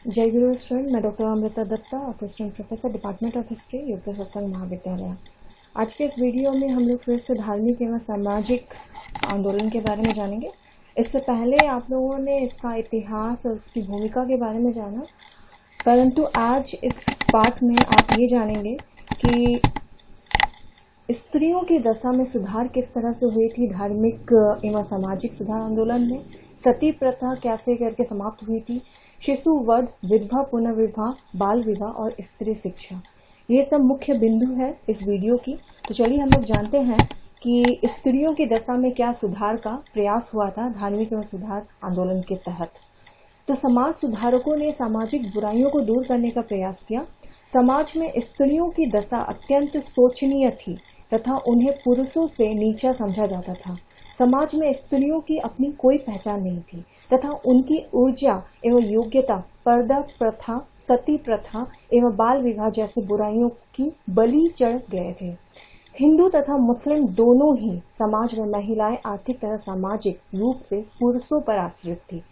जय गुरु स्टूडेंट, मैं doctor Amrita Dutta, assistant professor, department of history, UP Satsang Mahavidyalaya. आज के इस वीडियो में हम लोग फिर से धार्मिक एवं सामाजिक आंदोलन के बारे में जानेंगे। इससे पहले आप लोगों ने इसका इतिहास और उसकी भूमिका के बारे में जाना, परंतु आज इस पाठ में आप ये जानेंगे कि स्त्रियों की दशा में सुधार किस तरह से हुई थी धार्मिक एवं सामाजिक सुधार आंदोलन में, सती प्रथा कैसे करके समाप्त हुई थी, शिशु वध, विधवा पुनर्विवाह, बाल विवाह और स्त्री शिक्षा। ये सब मुख्य बिंदु है इस वीडियो की। तो चलिए हम लोग जानते हैं कि स्त्रियों की दशा में क्या सुधार का प्रयास हुआ था धार्मिक एवं सुधार आंदोलन के तहत। तो समाज सुधारकों ने सामाजिक बुराइयों को दूर करने का प्रयास किया। समाज में स्त्रियों की दशा अत्यंत शोचनीय थी तथा उन्हें पुरुषों से नीचा समझा जाता था। समाज में स्त्रियों की अपनी कोई पहचान नहीं थी तथा उनकी ऊर्जा एवं योग्यता पर्दा प्रथा, सती प्रथा एवं बाल विवाह जैसी बुराइयों की बलि चढ़ गए थे। हिंदू तथा मुस्लिम दोनों ही समाज में महिलाएं आर्थिक तथा सामाजिक रूप से पुरुषों पर आश्रित थी।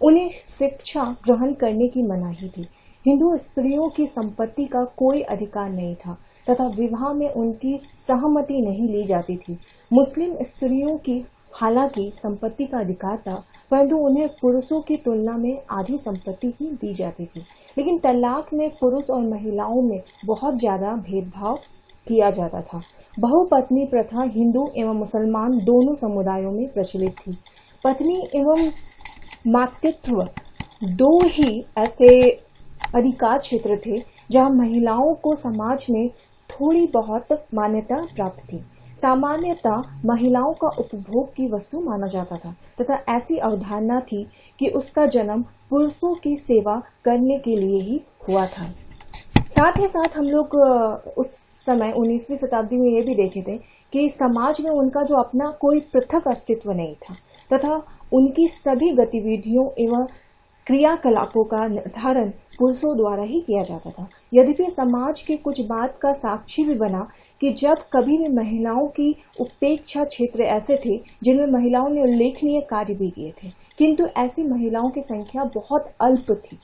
उन्हें शिक्षा ग्रहण करने की मनाही थी। हिंदू स्त्रियों की संपत्ति का कोई अधिकार नहीं था तथा विवाह में उनकी सहमति नहीं ली जाती थी। मुस्लिम स्त्रियों की हालांकि संपत्ति का अधिकार था, परंतु उन्हें पुरुषों की तुलना में आधी संपत्ति ही दी जाती थी। लेकिन तलाक में पुरुष और महिलाओं में बहुत ज्यादा भेदभाव किया जाता था। बहुपत्नी प्रथा हिंदू एवं मुसलमान दोनों समुदायों में प्रचलित थी। पत्नी एवं मातृत्व दो ही ऐसे अधिकार क्षेत्र थे जहां महिलाओं को समाज में थोड़ी बहुत मान्यता प्राप्त थी। सामान्यतः महिलाओं का उपभोग की वस्तु माना जाता था तथा ऐसी अवधारणा थी कि उसका जन्म पुरुषों की सेवा करने के लिए ही हुआ था। साथ ही साथ हम लोग उस समय 19वीं शताब्दी में ये भी देखे थे कि समाज में उनका जो अपना कोई पृथक अस्तित्व नहीं था तथा उनकी सभी गतिविधियों एवं क्रियाकलापों का निर्धारण पुरुषों द्वारा ही किया जाता था। यद्यपि समाज के कुछ बात का साक्षी भी बना कि जब कभी भी महिलाओं की उपेक्षा क्षेत्र ऐसे थे जिनमें महिलाओं ने उल्लेखनीय कार्य भी किए थे, किंतु ऐसी महिलाओं की संख्या बहुत अल्प थी।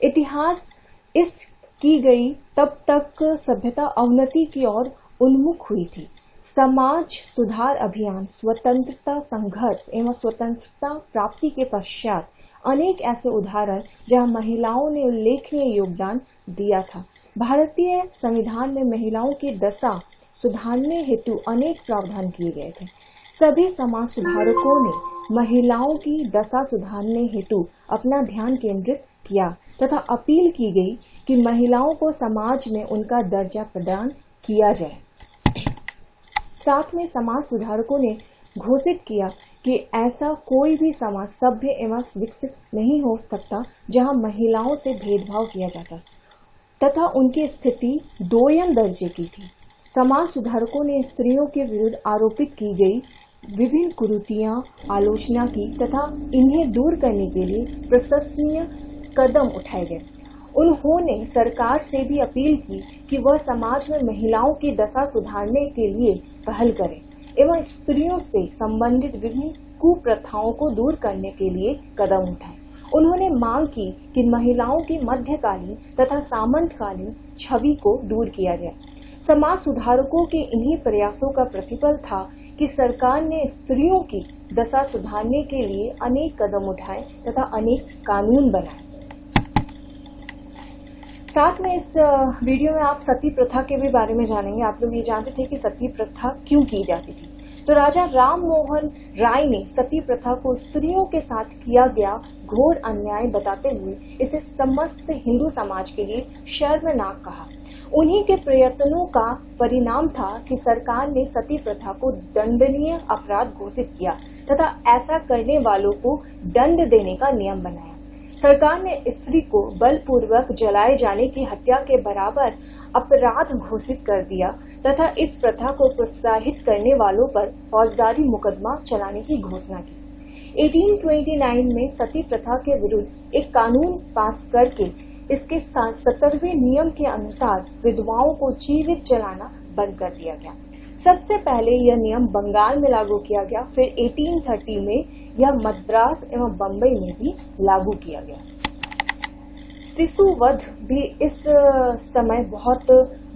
इतिहास इस की गई तब तक सभ्यता अवनति की ओर उन्मुख हुई थी। समाज सुधार अभियान, स्वतंत्रता संघर्ष एवं स्वतंत्रता प्राप्ति के पश्चात अनेक ऐसे उदाहरण जहां महिलाओं ने उल्लेखनीय योगदान दिया था। भारतीय संविधान में महिलाओं की दशा सुधारने हेतु अनेक प्रावधान किए गए थे। सभी समाज सुधारकों ने महिलाओं की दशा सुधारने हेतु अपना ध्यान केंद्रित किया तथा अपील की गई कि महिलाओं को समाज में उनका दर्जा प्रदान किया जाए। साथ में समाज सुधारकों ने घोषित किया कि ऐसा कोई भी समाज सभ्य एवं विकसित नहीं हो सकता जहां महिलाओं से भेदभाव किया जाता तथा उनकी स्थिति दोयम दर्जे की थी। समाज सुधारकों ने स्त्रियों के विरुद्ध आरोपित की गई विभिन्न कुरीतियां आलोचना की तथा इन्हें दूर करने के लिए प्रशंसनीय कदम उठाए गए। उन्होंने सरकार से भी अपील की कि वह समाज में महिलाओं की दशा सुधारने के लिए पहल करे एवं स्त्रियों से संबंधित विभिन्न कुप्रथाओं को दूर करने के लिए कदम उठाए। उन्होंने मांग की कि महिलाओं की मध्यकालीन तथा सामंतकालीन छवि को दूर किया जाए। समाज सुधारकों के इन्हीं प्रयासों का प्रतिफल था कि सरकार ने स्त्रियों की दशा सुधारने के लिए अनेक कदम उठाए तथा अनेक कानून बनाए। साथ में इस वीडियो में आप सती प्रथा के भी बारे में जानेंगे। आप लोग ये जानते थे कि सती प्रथा क्यों की जाती थी। तो राजा राम मोहन राय ने सती प्रथा को स्त्रियों के साथ किया गया घोर अन्याय बताते हुए इसे समस्त हिंदू समाज के लिए शर्मनाक कहा। उन्हीं के प्रयत्नों का परिणाम था कि सरकार ने सती प्रथा को दंडनीय अपराध घोषित किया तथा ऐसा करने वालों को दंड देने का नियम बनाया। सरकार ने स्त्री को बलपूर्वक जलाए जाने की हत्या के बराबर अपराध घोषित कर दिया तथा इस प्रथा को प्रोत्साहित करने वालों पर फौजदारी मुकदमा चलाने की घोषणा की। 1829 में सती प्रथा के विरुद्ध एक कानून पास करके इसके 17वें नियम के अनुसार विधवाओं को जीवित जलाना बंद कर दिया गया। सबसे पहले यह नियम बंगाल में लागू किया गया, फिर 1830 में यह मद्रास एवं बम्बई में भी लागू किया गया। शिशु वध भी इस समय बहुत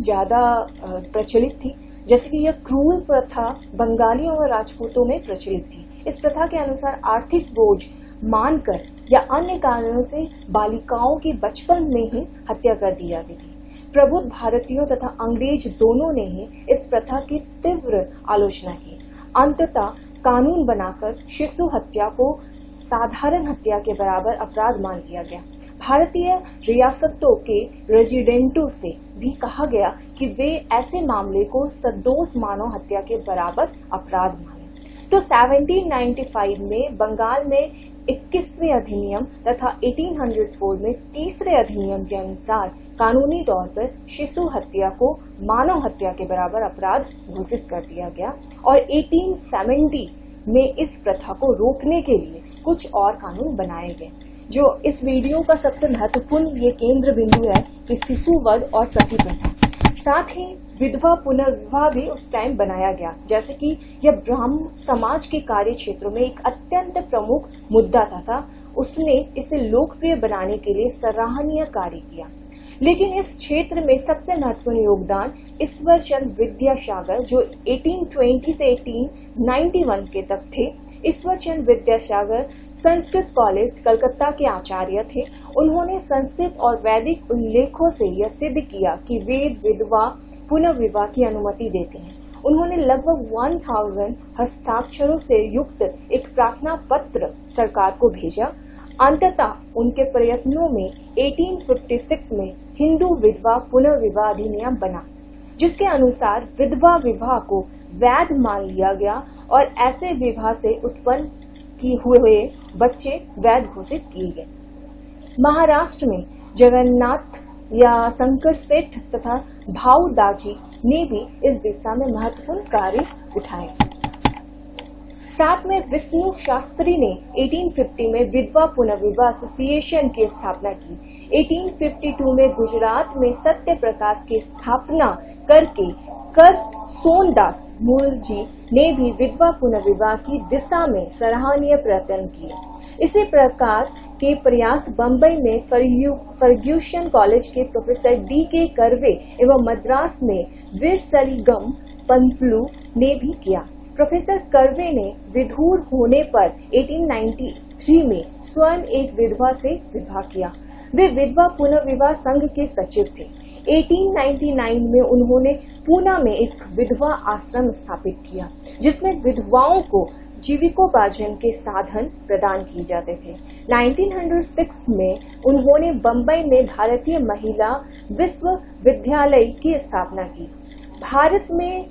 ज्यादा प्रचलित थी। जैसे कि यह क्रूर प्रथा बंगालियों और राजपूतों में प्रचलित थी। इस प्रथा के अनुसार आर्थिक बोझ मानकर या अन्य कारणों से बालिकाओं की बचपन में ही हत्या कर दी जाती थी। प्रबुद्ध भारतीयों तथा अंग्रेज दोनों ने ही इस प्रथा की तीव्र आलोचना की। अंततः कानून बनाकर शिशु हत्या को साधारण हत्या के बराबर अपराध मान लिया गया। भारतीय रियासतों के रेजिडेंटों से भी कहा गया कि वे ऐसे मामले को सदोष मानव हत्या के बराबर अपराध माने। तो 1795 में बंगाल में 21वें अधिनियम तथा 1804 में तीसरे अधिनियम के अनुसार कानूनी तौर पर शिशु हत्या को मानव हत्या के बराबर अपराध घोषित कर दिया गया और 1870 में इस प्रथा को रोकने के लिए कुछ और कानून बनाए गए। जो इस वीडियो का सबसे महत्वपूर्ण ये केंद्र बिंदु है कि शिशु वध और सती प्रथा। साथ ही विधवा पुनर्विवाह भी उस टाइम बनाया गया, जैसे कि यह ब्राह्मण समाज के कार्य क्षेत्रों में एक अत्यंत प्रमुख मुद्दा था। उसने इसे लोकप्रिय बनाने के लिए सराहनीय कार्य किया। लेकिन इस क्षेत्र में सबसे महत्वपूर्ण योगदान ईश्वर चंद्र विद्यासागर, जो 1820 से 1891 के तक थे। ईश्वर चंद्र विद्यासागर संस्कृत कॉलेज कलकत्ता के आचार्य थे। उन्होंने संस्कृत और वैदिक उल्लेखों से यह सिद्ध किया कि वेद विधवा पुनर्विवाह की अनुमति देते हैं। उन्होंने लगभग 1000 हस्ताक्षरों से युक्त एक प्रार्थना पत्र सरकार को भेजा। अंततः उनके प्रयत्नों में 1856 में हिंदू विधवा पुनर्विवाह अधिनियम बना, जिसके अनुसार विधवा विवाह को वैध मान लिया गया और ऐसे विवाह से उत्पन्न हुए बच्चे वैध घोषित किए गए। महाराष्ट्र में जगन्नाथ या शंकर सेठ तथा भाऊ दाजी ने भी इस दिशा में महत्वपूर्ण कार्य उठाए। साथ में विष्णु शास्त्री ने 1850 में विधवा पुनर्विवाह एसोसिएशन की स्थापना की। 1852 में गुजरात में सत्य प्रकाश की स्थापना करके कर सोनदास मूलजी ने भी विधवा पुनर्विवाह की दिशा में सराहनीय प्रयत्न किए। इसी प्रकार के प्रयास बम्बई में फर्ग्यूसन कॉलेज के प्रोफेसर D.K. कर्वे एवं मद्रास में वीरसलिंगम पंतलू ने भी किया। प्रोफेसर कर्वे ने विधुर होने पर 1893 में स्वयं एक विधवा से विवाह किया। वे विधवा पुनर्विवाह संघ के सचिव थे। 1899 में उन्होंने पूना में एक विधवा आश्रम स्थापित किया, जिसमें विधवाओं को जीविकोपार्जन के साधन प्रदान किए जाते थे। 1906 में उन्होंने बम्बई में भारतीय महिला विश्वविद्यालय की स्थापना की। भारत में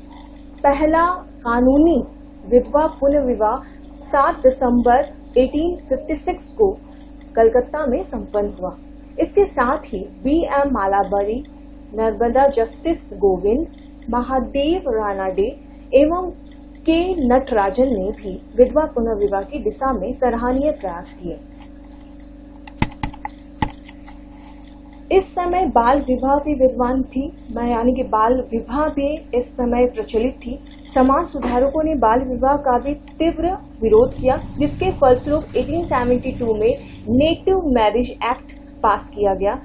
पहला कानूनी विधवा पुनर्विवाह 7 दिसंबर 1856 को कलकत्ता में संपन्न हुआ। इसके साथ ही B.M. मालाबारी, नर्मदा जस्टिस गोविंद, महादेव रानाडे एवं के नटराजन ने भी विधवा पुनर्विवाह की दिशा में सराहनीय प्रयास किए। इस समय बाल विवाह भी विद्वान थी, यानी कि बाल विवाह भी इस समय प्रचलित थी। समाज सुधारकों ने बाल विवाह का भी तीव्र विरोध किया, जिसके फलस्वरूप 1872 में नेटिव मैरिज एक्ट पास किया गया।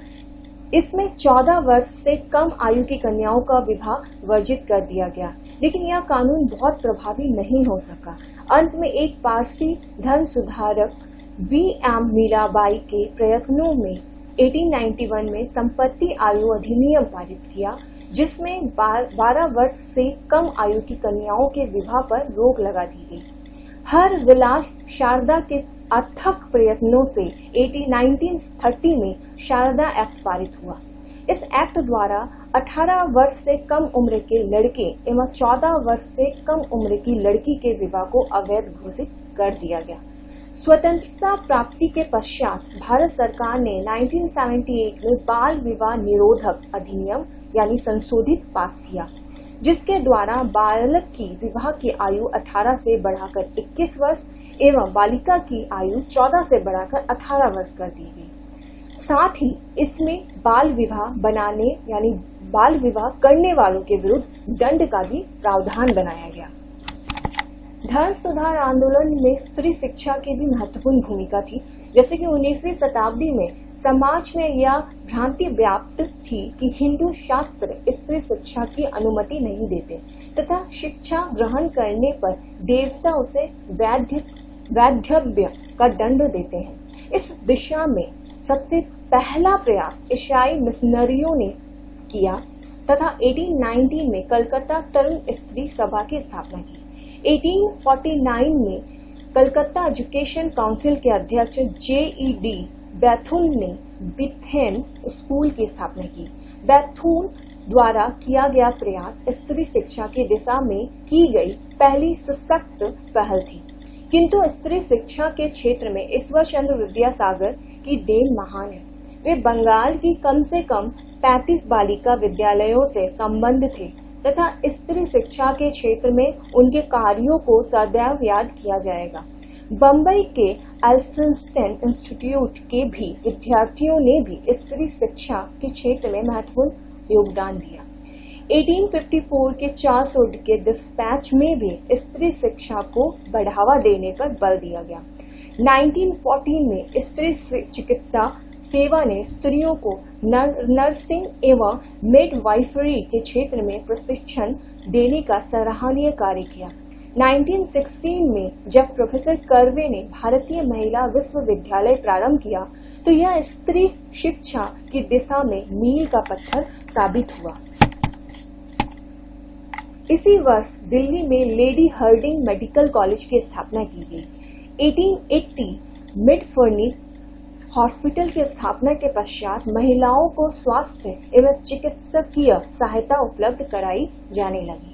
इसमें 14 वर्ष से कम आयु की कन्याओं का विवाह वर्जित कर दिया गया, लेकिन यह कानून बहुत प्रभावी नहीं हो सका। अंत में एक पारसी धर्म सुधारक V.M. मीराबाई के प्रयत्नों में 1891 में संपत्ति आयु अधिनियम पारित किया, जिसमें 12 वर्ष से कम आयु की कन्याओं के विवाह पर रोक लगा दी गई। हर विलास शारदा के अथक प्रयत्नों से 1930 में शारदा एक्ट पारित हुआ। इस एक्ट द्वारा 18 वर्ष से कम उम्र के लड़के एवं 14 वर्ष से कम उम्र की लड़की के विवाह को अवैध घोषित कर दिया गया। स्वतंत्रता प्राप्ति के पश्चात भारत सरकार ने 1978 में बाल विवाह निरोधक अधिनियम यानी संशोधित पास किया, जिसके द्वारा बालक की विवाह की आयु 18 से बढ़ाकर 21 वर्ष एवं बालिका की आयु 14 से बढ़ाकर 18 वर्ष कर दी गई। साथ ही इसमें बाल विवाह बनाने यानी बाल विवाह करने वालों के विरुद्ध दंड का भी प्रावधान बनाया गया। धर्म सुधार आंदोलन में स्त्री शिक्षा की भी महत्वपूर्ण भूमिका थी। जैसे कि 19वीं शताब्दी में समाज में यह भ्रांति व्याप्त थी कि हिंदू शास्त्र स्त्री शिक्षा की अनुमति नहीं देते तथा शिक्षा ग्रहण करने पर देवता उसे वैधव्य का दंड देते हैं। इस दिशा में सबसे पहला प्रयास ईसाई मिशनरियों ने किया तथा 1819 में कलकत्ता तरुण स्त्री सभा की स्थापना की। 1849 में कलकत्ता एजुकेशन काउंसिल के अध्यक्ष J.E.D. बैथुन ने बिथेन स्कूल की स्थापना की। बैथुन द्वारा किया गया प्रयास स्त्री शिक्षा की दिशा में की गई पहली सशक्त पहल थी, किंतु स्त्री शिक्षा के क्षेत्र में ईश्वर चंद्र विद्यासागर की देन महान है। वे बंगाल की कम से कम 35 बालिका विद्यालयों से संबद्ध थे तथा स्त्री शिक्षा के क्षेत्र में उनके कार्यों को सदैव याद किया जाएगा। बम्बई के एल्फिंस्टन इंस्टीट्यूट के भी विद्यार्थियों ने भी स्त्री शिक्षा के क्षेत्र में महत्वपूर्ण योगदान दिया। 1854 के चार्ल्स के डिस्पैच में भी स्त्री शिक्षा को बढ़ावा देने पर बल दिया गया। 1914 में स्त्री चिकित्सा सेवा ने स्त्रियों को नर्सिंग एवं मिडवाइफरी के क्षेत्र में प्रशिक्षण देने का सराहनीय कार्य किया। 1916 में जब प्रोफेसर कर्वे ने भारतीय महिला विश्वविद्यालय प्रारंभ किया तो यह स्त्री शिक्षा की दिशा में मील का पत्थर साबित हुआ। इसी वर्ष दिल्ली में लेडी हर्डिंग मेडिकल कॉलेज की स्थापना की गई। 1880 मिडफर्नी हॉस्पिटल की स्थापना के पश्चात महिलाओं को स्वास्थ्य एवं चिकित्सकीय सहायता उपलब्ध कराई जाने लगी।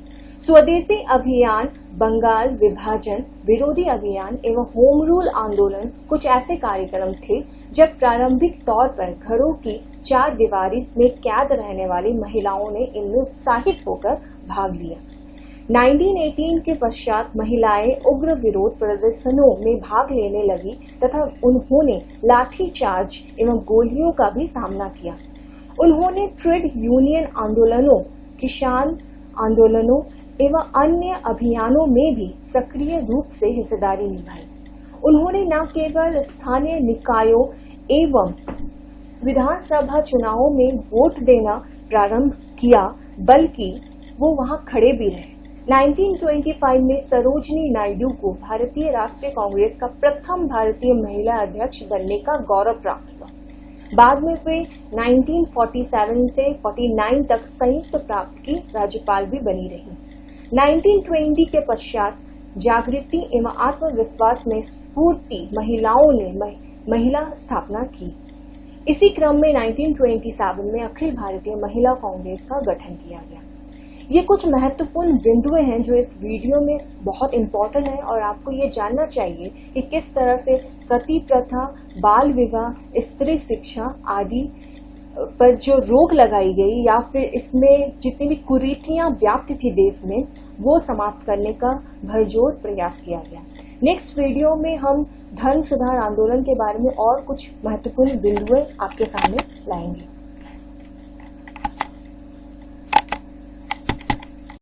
स्वदेशी अभियान, बंगाल विभाजन विरोधी अभियान एवं होम रूल आंदोलन कुछ ऐसे कार्यक्रम थे जब प्रारंभिक तौर पर घरों की चार दीवारी में कैद रहने वाली महिलाओं ने इनमें उत्साहित होकर भाग लिया। 1918 के पश्चात महिलाएं उग्र विरोध प्रदर्शनों में भाग लेने लगी तथा उन्होंने लाठीचार्ज एवं गोलियों का भी सामना किया। उन्होंने ट्रेड यूनियन आंदोलनों, किसान आंदोलनों एवं अन्य अभियानों में भी सक्रिय रूप से हिस्सेदारी निभाई। उन्होंने न केवल स्थानीय निकायों एवं विधानसभा चुनावों में वोट देना प्रारंभ किया बल्कि वो वहां खड़े भी रहे। 1925 में सरोजनी नायडू को भारतीय राष्ट्रीय कांग्रेस का प्रथम भारतीय महिला अध्यक्ष बनने का गौरव प्राप्त हुआ। बाद में वे 1947 से 49 तक संयुक्त प्राप्त की राज्यपाल भी बनी रही। 1920 के पश्चात जागृति एवं आत्मविश्वास में स्फूर्ति महिलाओं ने महिला स्थापना की। इसी क्रम में 1927 में अखिल भारतीय महिला कांग्रेस का गठन किया गया। ये कुछ महत्वपूर्ण बिंदुएं हैं जो इस वीडियो में बहुत इम्पोर्टेंट है और आपको ये जानना चाहिए कि किस तरह से सती प्रथा, बाल विवाह, स्त्री शिक्षा आदि पर जो रोक लगाई गई या फिर इसमें जितनी भी कुरीतियां व्याप्त थी देश में वो समाप्त करने का भरजोर प्रयास किया गया। नेक्स्ट वीडियो में हम धर्म सुधार आंदोलन के बारे में और कुछ महत्वपूर्ण बिंदुएं आपके सामने लाएंगे।